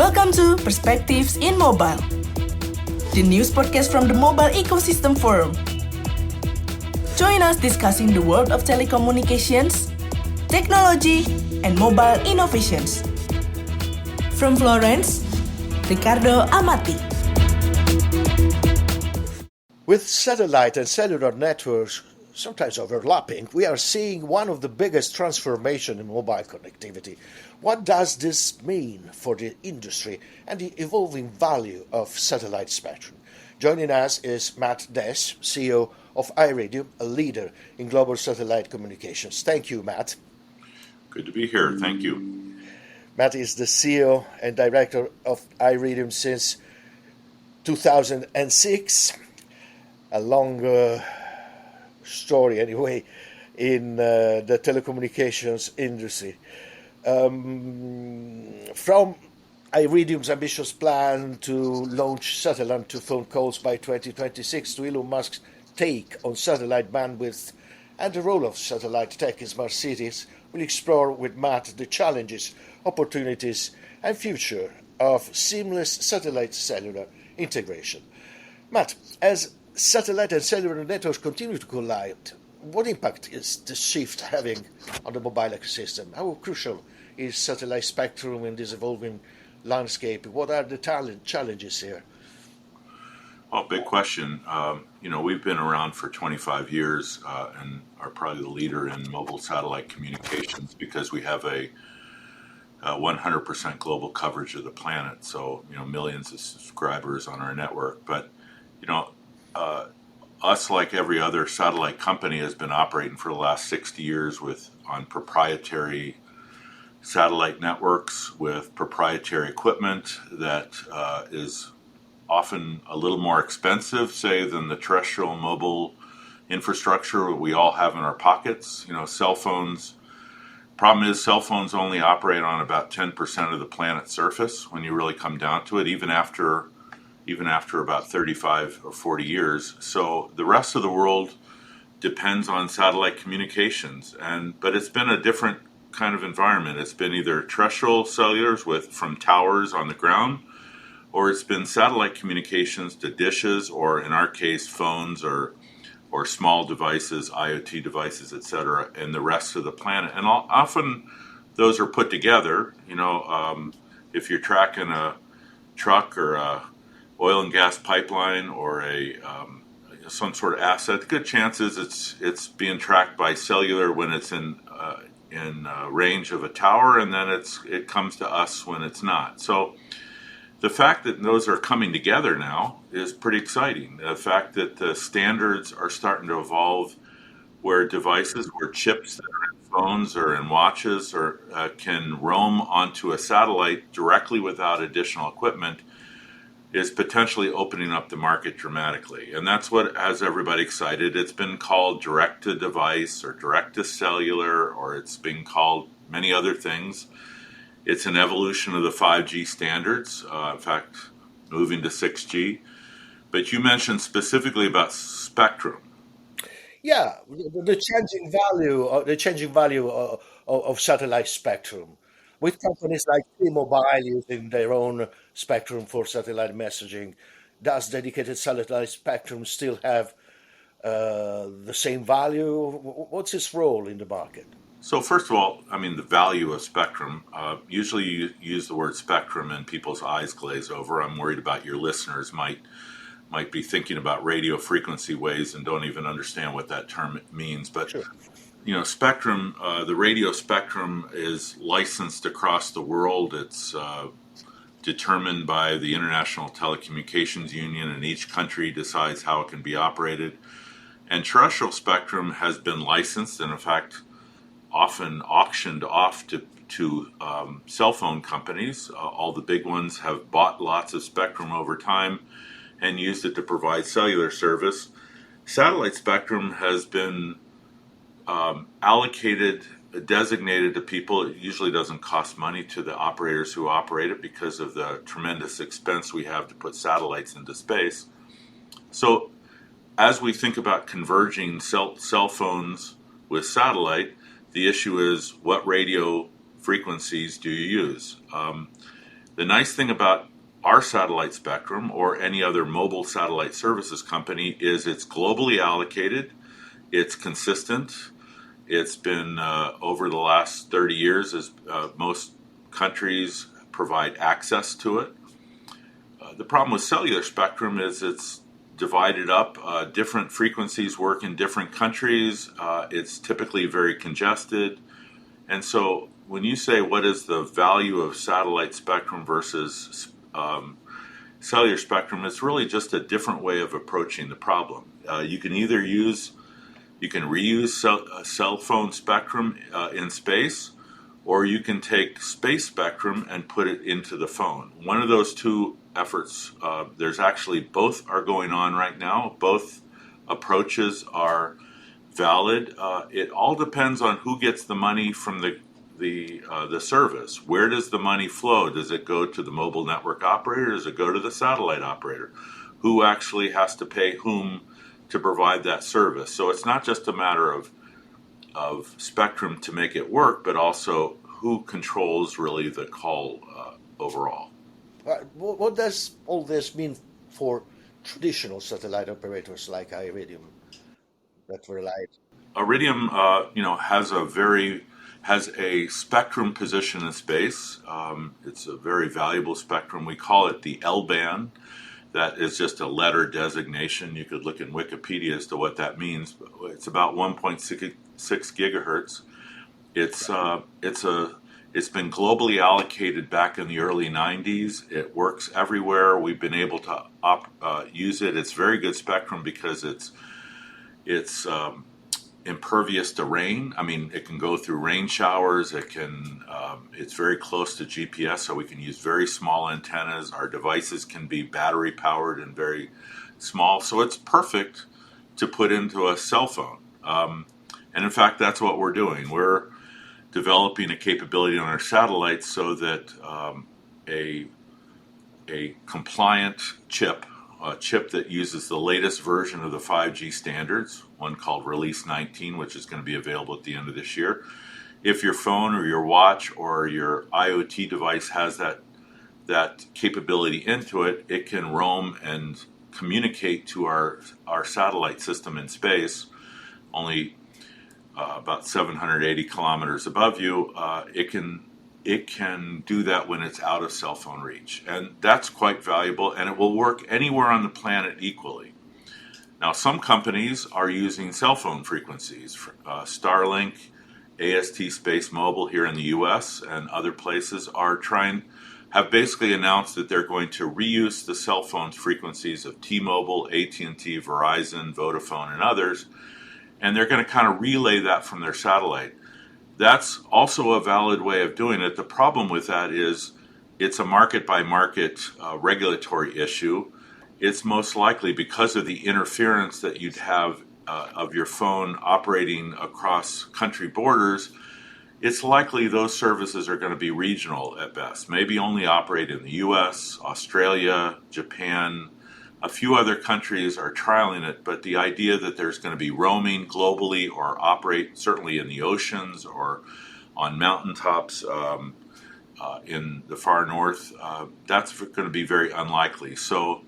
Welcome to Perspectives in Mobile, the news podcast from the Mobile Ecosystem Forum. Join us discussing the world of telecommunications, technology, and mobile innovations. From Florence, Ricardo Amati. With satellite and cellular networks sometimes overlapping, we are seeing one of the biggest transformations in mobile connectivity. What does this mean for the industry and the evolving value of satellite spectrum? Joining us is Matt Desch, CEO of Iridium, a leader in global satellite communications. Thank you, Matt. Good to be here. Thank you. Matt is the CEO and director of Iridium since 2006. A long story, anyway, in the telecommunications industry. From Iridium's ambitious plan to launch satellite to phone calls by 2026 to Elon Musk's take on satellite bandwidth and the role of satellite tech in smart cities, we'll explore with Matt the challenges, opportunities, and future of seamless satellite-cellular integration. Matt, as satellite and cellular networks continue to collide, what impact is the shift having on the mobile ecosystem? How crucial is satellite spectrum in this evolving landscape? What are the challenges here? Well, big question. We've been around for 25 years and are probably the leader in mobile satellite communications because we have a 100% global coverage of the planet. So, millions of subscribers on our network. But, us, like every other satellite company, has been operating for the last 60 years on proprietary satellite networks with proprietary equipment that is often a little more expensive, say, than the terrestrial mobile infrastructure we all have in our pockets. Cell phones. Problem is, cell phones only operate on about 10% of the planet's surface when you really come down to it, even after about 35 or 40 years. So the rest of the world depends on satellite communications, but it's been a different kind of environment. It's been either terrestrial cellulars from towers on the ground, or it's been satellite communications to dishes, or in our case, phones or small devices, IoT devices, etc., in the rest of the planet. And often those are put together. If you're tracking a truck or a oil and gas pipeline or some sort of asset, good chances it's being tracked by cellular when it's in range of a tower, and then it comes to us when it's not. So the fact that those are coming together now is pretty exciting. The fact that the standards are starting to evolve where chips that are in phones or in watches can roam onto a satellite directly without additional equipment is potentially opening up the market dramatically. And that's what has everybody excited. It's been called direct-to-device or direct-to-cellular, or it's been called many other things. It's an evolution of the 5G standards, in fact, moving to 6G. But you mentioned specifically about spectrum. Yeah, the changing value of satellite spectrum, with companies like T-Mobile using their own spectrum for satellite messaging. Does dedicated satellite spectrum still have the same value? What's its role in the market? So first of all, the value of spectrum, usually you use the word spectrum and people's eyes glaze over. I'm worried about your listeners might be thinking about radio frequency waves and don't even understand what that term means. But, Sure. Spectrum, the radio spectrum is licensed across the world. It's determined by the International Telecommunications Union, and each country decides how it can be operated. And terrestrial spectrum has been licensed and, in fact, often auctioned off to cell phone companies. All the big ones have bought lots of spectrum over time and used it to provide cellular service. Satellite spectrum has been designated to people. It usually doesn't cost money to the operators who operate it because of the tremendous expense we have to put satellites into space. So as we think about converging cell phones with satellite, the issue is what radio frequencies do you use? The nice thing about our satellite spectrum or any other mobile satellite services company is it's globally allocated, it's consistent. It's been over the last 30 years as most countries provide access to it. The problem with cellular spectrum is it's divided up. Different frequencies work in different countries. It's typically very congested. And so when you say what is the value of satellite spectrum versus cellular spectrum, it's really just a different way of approaching the problem. You can reuse cell phone spectrum in space, or you can take space spectrum and put it into the phone. One of those two efforts, there's actually both are going on right now. Both approaches are valid. It all depends on who gets the money from the service. Where does the money flow? Does it go to the mobile network operator? Does it go to the satellite operator? Who actually has to pay whom to provide that service? So it's not just a matter of spectrum to make it work, but also who controls really the call overall. What does all this mean for traditional satellite operators like Iridium that relied? Iridium, has a spectrum position in space. It's a very valuable spectrum. We call it the L band. That is just a letter designation. You could look in Wikipedia as to what that means. It's about 1.6 gigahertz. It's been globally allocated back in the early 90s. It works everywhere. We've been able to use it. It's very good spectrum because it's impervious to rain. I mean, it can go through rain showers. It's very close to GPS, so we can use very small antennas. Our devices can be battery powered and very small, so it's perfect to put into a cell phone. And in fact, that's what we're doing. We're developing a capability on our satellites so that a compliant chip, a chip that uses the latest version of the 5G standards, one called Release 19, which is going to be available at the end of this year. If your phone or your watch or your IoT device has that capability into it, it can roam and communicate to our satellite system in space, only about 780 kilometers above you. It can do that when it's out of cell phone reach. And that's quite valuable, and it will work anywhere on the planet equally. Now, some companies are using cell phone frequencies. Starlink, AST Space Mobile here in the US and other places have basically announced that they're going to reuse the cell phone frequencies of T-Mobile, AT&T, Verizon, Vodafone, and others, and they're going to kind of relay that from their satellite. That's also a valid way of doing it. The problem with that is it's a market-by-market regulatory issue. It's most likely because of the interference that you'd have of your phone operating across country borders. It's likely those services are going to be regional at best, maybe only operate in the US, Australia, Japan. A few other countries are trialing it, but the idea that there's going to be roaming globally or operate certainly in the oceans or on mountaintops in the far north, that's going to be very unlikely. So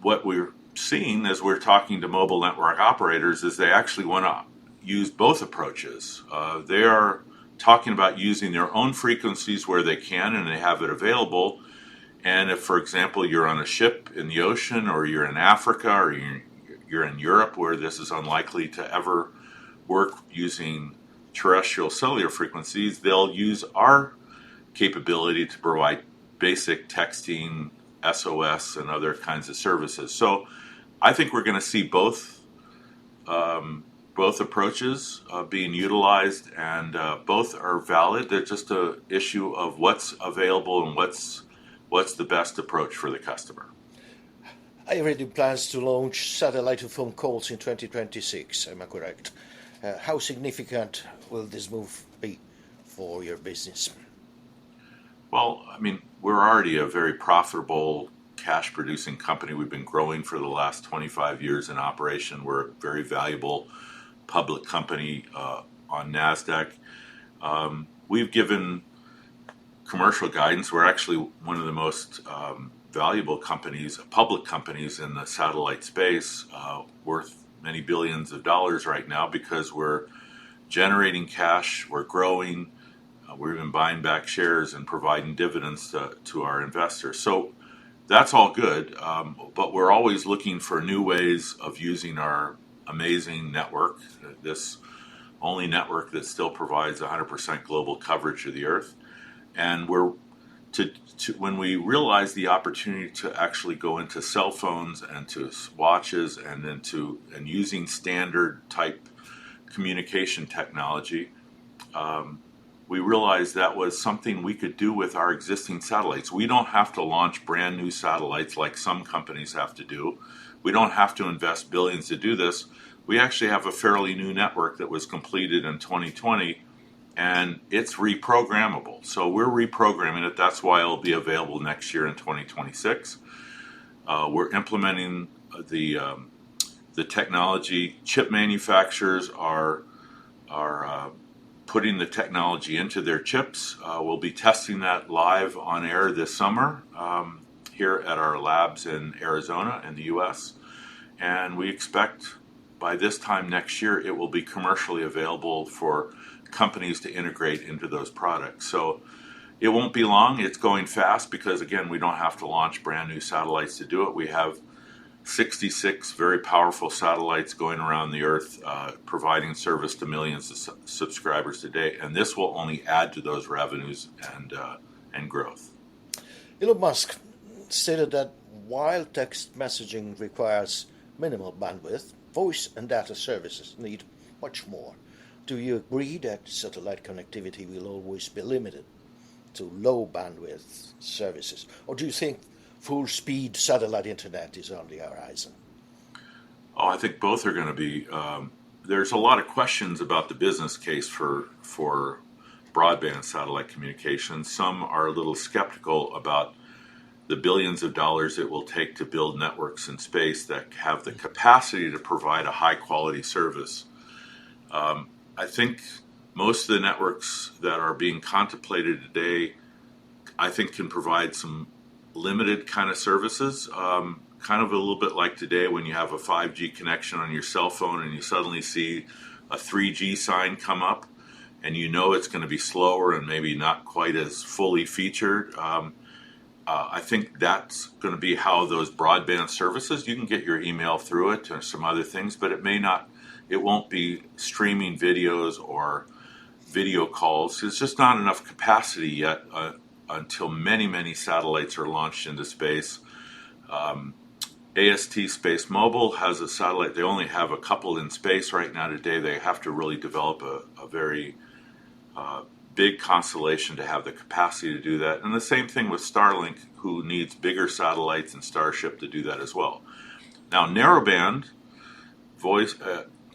what we're seeing as we're talking to mobile network operators is they actually want to use both approaches. They are talking about using their own frequencies where they can and they have it available. And if, for example, you're on a ship in the ocean or you're in Africa or you're in Europe where this is unlikely to ever work using terrestrial cellular frequencies, they'll use our capability to provide basic texting, SOS, and other kinds of services. So I think we're going to see both approaches being utilized, and both are valid. They're just an issue of what's available and what's the best approach for the customer. Iridium plans to launch satellite-to-phone calls in 2026, am I correct? How significant will this move be for your business? Well, I mean, we're already a very profitable, cash-producing company. We've been growing for the last 25 years in operation. We're a very valuable public company on NASDAQ. We've given commercial guidance. We're actually one of the most valuable companies, public companies in the satellite space, worth many billions of dollars right now because we're generating cash, we're growing, we're even buying back shares and providing dividends to our investors. So that's all good, but we're always looking for new ways of using our amazing network, this only network that still provides 100% global coverage of the Earth. And we're when we realize the opportunity to actually go into cell phones and to watches and then and using standard type communication technology, we realized that was something we could do with our existing satellites. We don't have to launch brand new satellites like some companies have to do. We don't have to invest billions to do this. We actually have a fairly new network that was completed in 2020, and it's reprogrammable. So we're reprogramming it. That's why it'll be available next year in 2026. We're implementing the technology. Chip manufacturers are putting the technology into their chips. We'll be testing that live on air this summer here at our labs in Arizona in the U.S. And we expect by this time next year it will be commercially available for companies to integrate into those products. So it won't be long. It's going fast because, again, we don't have to launch brand new satellites to do it. We have 66 very powerful satellites going around the Earth, providing service to millions of subscribers today, and this will only add to those revenues and growth. Elon Musk stated that while text messaging requires minimal bandwidth, voice and data services need much more. Do you agree that satellite connectivity will always be limited to low bandwidth services, or do you think full-speed satellite internet is on the horizon? Oh, I think both are going to be. There's a lot of questions about the business case for broadband satellite communications. Some are a little skeptical about the billions of dollars it will take to build networks in space that have the capacity to provide a high-quality service. I think most of the networks that are being contemplated today, I think, can provide some limited kind of services, kind of a little bit like today when you have a 5G connection on your cell phone and you suddenly see a 3G sign come up and you know it's going to be slower and maybe not quite as fully featured. I think that's going to be how those broadband services, you can get your email through it or some other things, but it won't be streaming videos or video calls. There's just not enough capacity yet until many, many satellites are launched into space. AST Space Mobile has a satellite. They only have a couple in space right now today. They have to really develop a very big constellation to have the capacity to do that. And the same thing with Starlink, who needs bigger satellites, and Starship to do that as well. Now, narrowband, voice,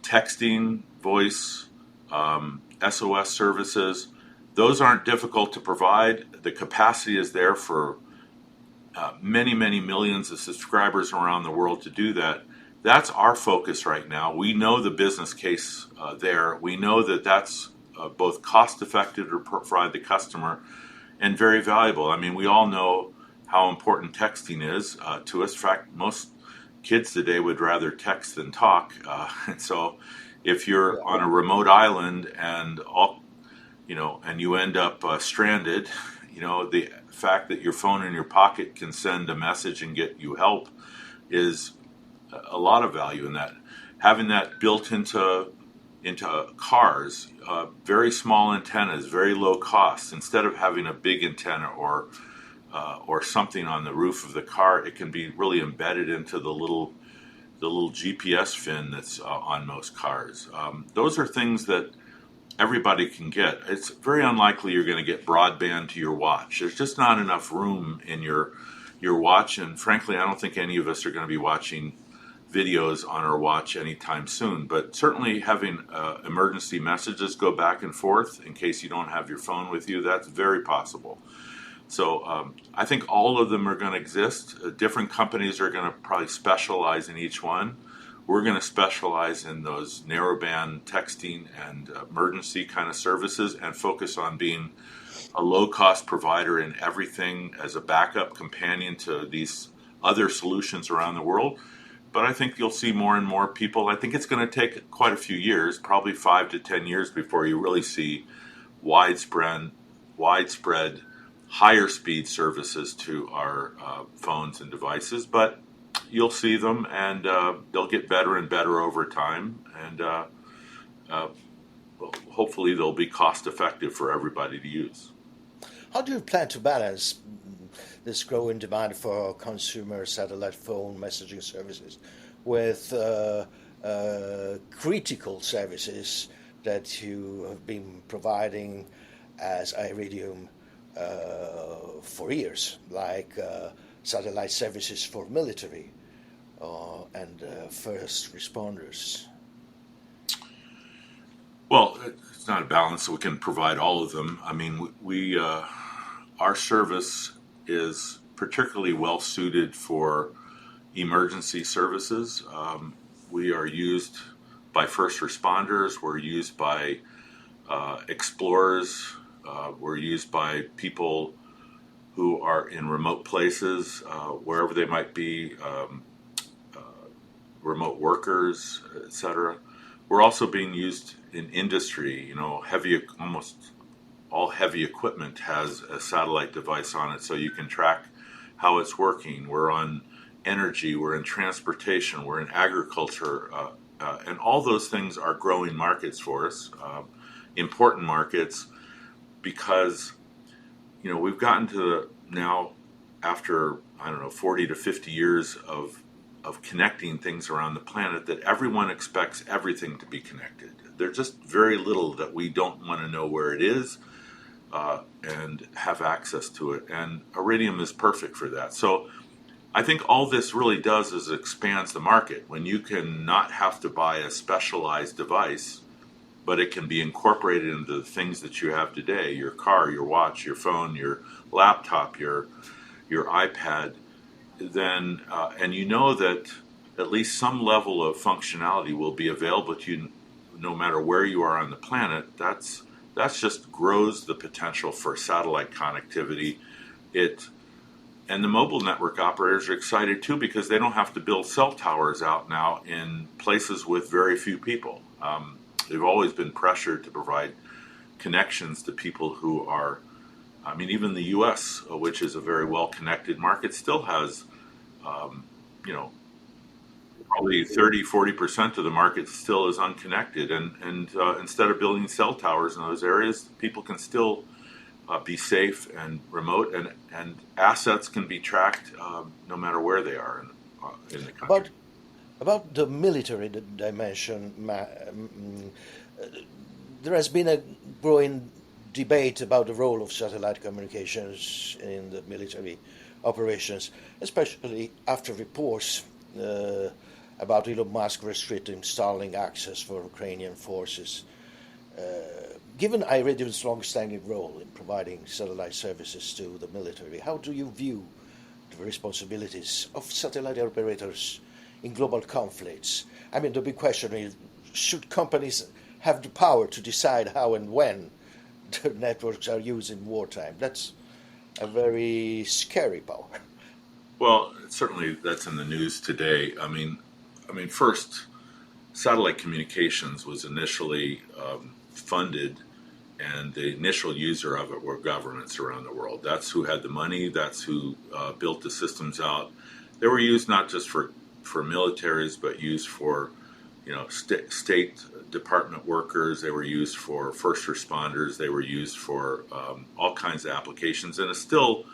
texting, voice, SOS services, those aren't difficult to provide. The capacity is there for many, many millions of subscribers around the world to do that. That's our focus right now. We know the business case there. We know that that's both cost-effective to provide the customer and very valuable. I mean, we all know how important texting is to us. In fact, most kids today would rather text than talk. And so if you're on a remote island and you end up stranded, the fact that your phone in your pocket can send a message and get you help is a lot of value in that. Having that built into cars, very small antennas, very low cost. Instead of having a big antenna or something on the roof of the car, it can be really embedded into the little GPS fin that's on most cars. Those are things that everybody can get. It's very unlikely you're going to get broadband to your watch. There's just not enough room in your watch, and frankly, I don't think any of us are going to be watching videos on our watch anytime soon. But certainly having emergency messages go back and forth in case you don't have your phone with you, that's very possible. So I think all of them are going to exist. Different companies are going to probably specialize in each one. We're going to specialize in those narrowband texting and emergency kind of services and focus on being a low-cost provider in everything as a backup companion to these other solutions around the world. But I think you'll see more and more people. I think it's going to take quite a few years, probably 5 to 10 years, before you really see widespread higher speed services to our phones and devices. But you'll see them, and they'll get better and better over time. And hopefully they'll be cost effective for everybody to use. How do you plan to balance this growing demand for consumer satellite phone messaging services with critical services that you have been providing as Iridium for years, like satellite services for military and first responders? Well, it's not a balance, so we can provide all of them. I mean, our service is particularly well suited for emergency services. We are used by first responders. We're used by explorers. We're used by people who are in remote places, wherever they might be, remote workers, etc. We're also being used in industry. You know, almost all heavy equipment has a satellite device on it, so you can track how it's working. We're on energy, we're in transportation, we're in agriculture, and all those things are growing markets for us, important markets, because we've gotten to now, after 40 to 50 years of connecting things around the planet, that everyone expects everything to be connected. There's just very little that we don't want to know where it is and have access to it. And Iridium is perfect for that. So I think all this really does is expands the market. When you can not have to buy a specialized device, but it can be incorporated into the things that you have today, your car, your watch, your phone, your laptop, your iPad, then and you know that at least some level of functionality will be available to you no matter where you are on the planet. That's just grows the potential for satellite connectivity. And the mobile network operators are excited too, because they don't have to build cell towers out now in places with very few people. They've always been pressured to provide connections to people who are, even the U.S., which is a very well-connected market, still has, probably 30-40% of the market still is unconnected. And instead of building cell towers in those areas, people can still be safe and remote, and assets can be tracked no matter where they are in the country. About the military dimension, there has been a growing debate about the role of satellite communications in the military operations, especially after reports about Elon Musk restricting Starlink access for Ukrainian forces. Given Iridium's long-standing role in providing satellite services to the military, how do you view the responsibilities of satellite operators in global conflicts? I mean, the big question is, should companies have the power to decide how and when the networks are used in wartime? That's a very scary power. Well, certainly that's in the news today. I mean, first, satellite communications was initially funded, and the initial user of it were governments around the world. That's who had the money. That's who built the systems out. They were used not just for militaries, but used for state department workers. They were used for first responders. They were used for all kinds of applications, and it's still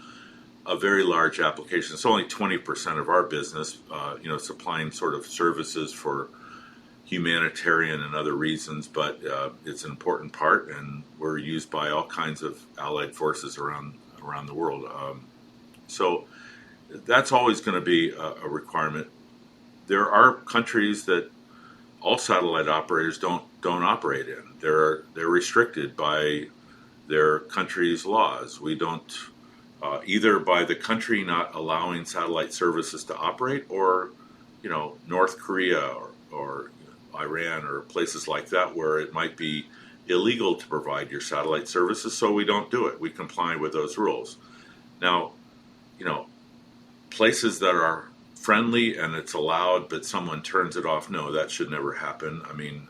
a very large application. It's only 20% of our business, supplying sort of services for humanitarian and other reasons, but it's an important part, and we're used by all kinds of allied forces around the world. So that's always going to be a requirement. There are countries that all satellite operators don't operate in. They're restricted by their country's laws. We don't either by the country not allowing satellite services to operate, or North Korea or Iran or places like that, where it might be illegal to provide your satellite services, so we don't do it. We comply with those rules. Now, places that are friendly and it's allowed, but someone turns it off, no, that should never happen. I mean,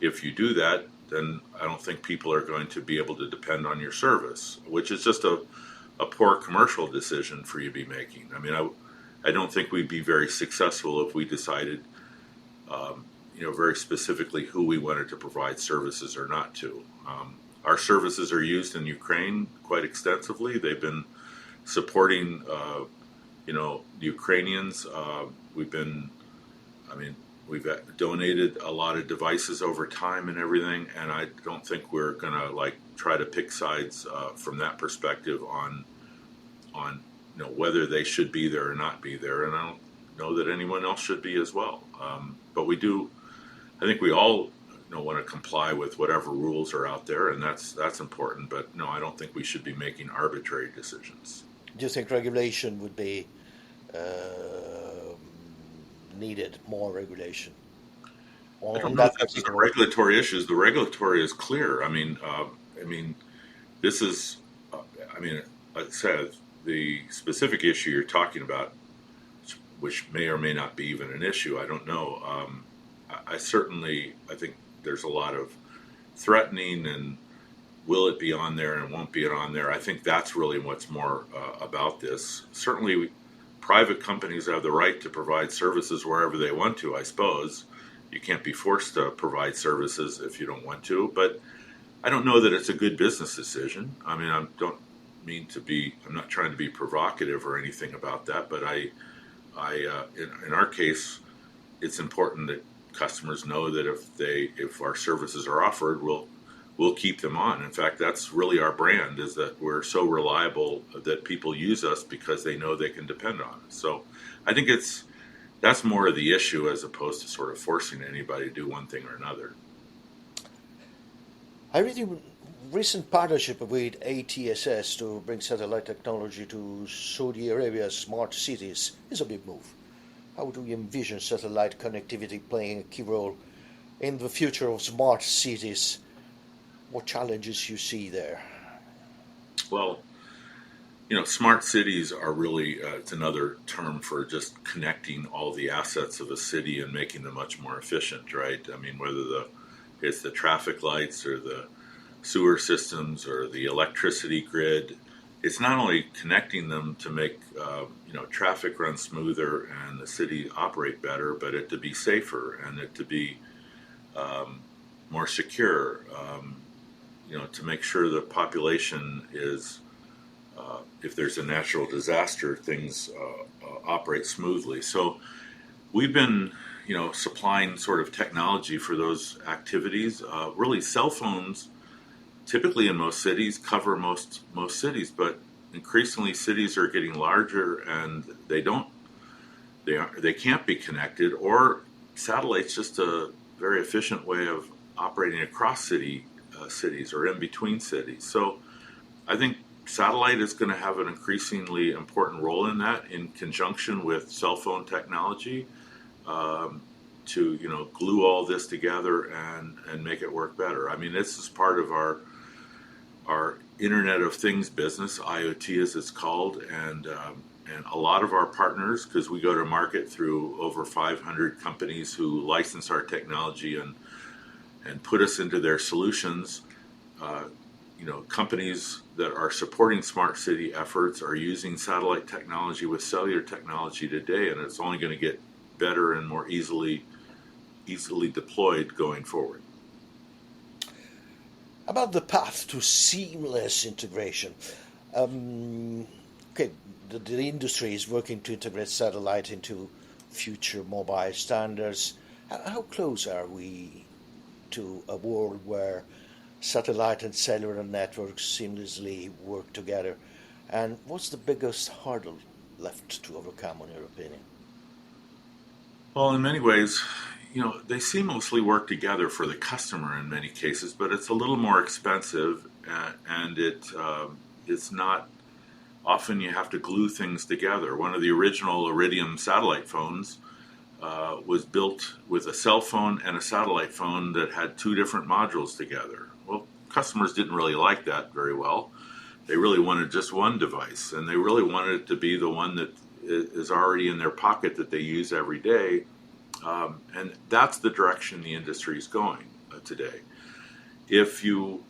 if you do that, then I don't think people are going to be able to depend on your service, which is just a poor commercial decision for you to be making. I mean, I don't think we'd be very successful if we decided, very specifically who we wanted to provide services or not to. Our services are used in Ukraine quite extensively. They've been supporting, the Ukrainians. We've donated a lot of devices over time and everything, and I don't think we're gonna try to pick sides from that perspective on whether they should be there or not be there, and I don't know that anyone else should be as well. But we do. I think we all want to comply with whatever rules are out there, and that's important. But no, I don't think we should be making arbitrary decisions. Do you think regulation would be needed, more regulation? I don't know if that's the regulatory issues. The regulatory is clear. This is, like I said, the specific issue you're talking about, which may or may not be even an issue, I don't know. I think there's a lot of threatening and will it be on there and won't be on there. I think that's really what's more about this. Certainly, private companies have the right to provide services wherever they want to, I suppose. You can't be forced to provide services if you don't want to, but I don't know that it's a good business decision. I mean, I'm not trying to be provocative or anything about that, but in our case, it's important that customers know that if our services are offered, we'll keep them on. In fact, that's really our brand, is that we're so reliable that people use us because they know they can depend on us. So I think that's more of the issue as opposed to sort of forcing anybody to do one thing or another. Iridium recent partnership with ATSS to bring satellite technology to Saudi Arabia's smart cities is a big move. How do you envision satellite connectivity playing a key role in the future of smart cities? What challenges you see there? Well, smart cities are really, it's another term for just connecting all the assets of a city and making them much more efficient, right? I mean, whether it's the traffic lights or the sewer systems or the electricity grid, it's not only connecting them to make traffic run smoother and the city operate better, but it to be safer and it to be more secure. To make sure the population is, if there's a natural disaster, things operate smoothly. So we've been, supplying sort of technology for those activities. Really, cell phones, typically in most cities, cover most cities, but increasingly cities are getting larger and they can't be connected, or satellite's just a very efficient way of operating across cities or in between cities. So I think satellite is going to have an increasingly important role in that, in conjunction with cell phone technology, to glue all this together and make it work better. I mean, this is part of our Internet of Things business, IoT as it's called, and a lot of our partners, because we go to market through over 500 companies who license our technology and put us into their solutions. Companies that are supporting smart city efforts are using satellite technology with cellular technology today, and it's only going to get better and more easily deployed going forward. About the path to seamless integration. The industry is working to integrate satellite into future mobile standards. How close are we to a world where satellite and cellular networks seamlessly work together? And what's the biggest hurdle left to overcome, in your opinion? Well, in many ways, they seamlessly work together for the customer in many cases, but it's a little more expensive, and it's not. Often you have to glue things together. One of the original Iridium satellite phones was built with a cell phone and a satellite phone that had two different modules together. Well, customers didn't really like that very well. They really wanted just one device, and they really wanted it to be the one that is already in their pocket that they use every day. And that's the direction the industry is going today. If you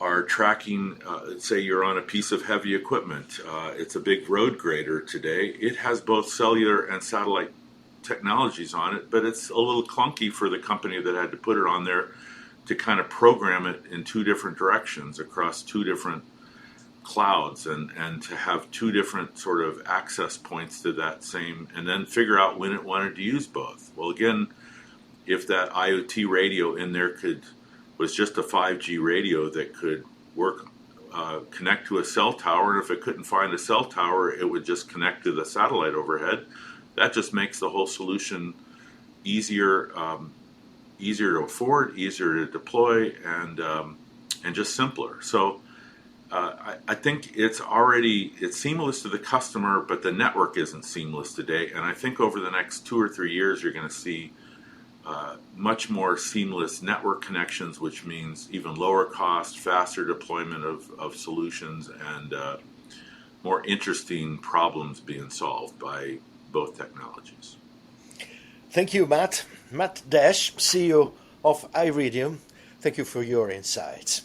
are tracking, say you're on a piece of heavy equipment, it's a big road grader today. It has both cellular and satellite technologies on it, but it's a little clunky for the company that had to put it on there to kind of program it in two different directions across two different clouds, and to have two different sort of access points to that same, and then figure out when it wanted to use both. Well, again, if that IoT radio in there was just a 5G radio that could work, connect to a cell tower, and if it couldn't find a cell tower, it would just connect to the satellite overhead. That just makes the whole solution easier to afford, easier to deploy, and just simpler. So I think it's seamless to the customer, but the network isn't seamless today. And I think over the next 2 or 3 years, you're going to see much more seamless network connections, which means even lower cost, faster deployment of solutions, and more interesting problems being solved by both technologies. Thank you, Matt. Matt Desch, CEO of Iridium. Thank you for your insights.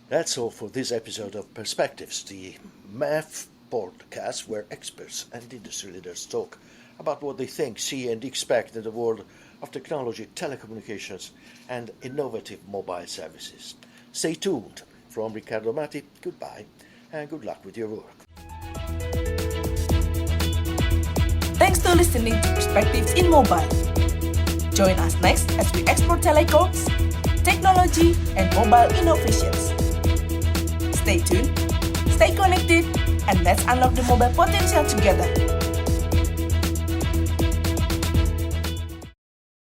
That's all for this episode of Perspectives, the MEF podcast where experts and industry leaders talk about what they think, see, and expect in the world of technology, telecommunications, and innovative mobile services. Stay tuned. From Riccardo Matti, goodbye, and good luck with your work. Thanks for listening to Perspectives in Mobile. Join us next as we explore telecoms, technology, and mobile innovations. Stay tuned, stay connected, and let's unlock the mobile potential together.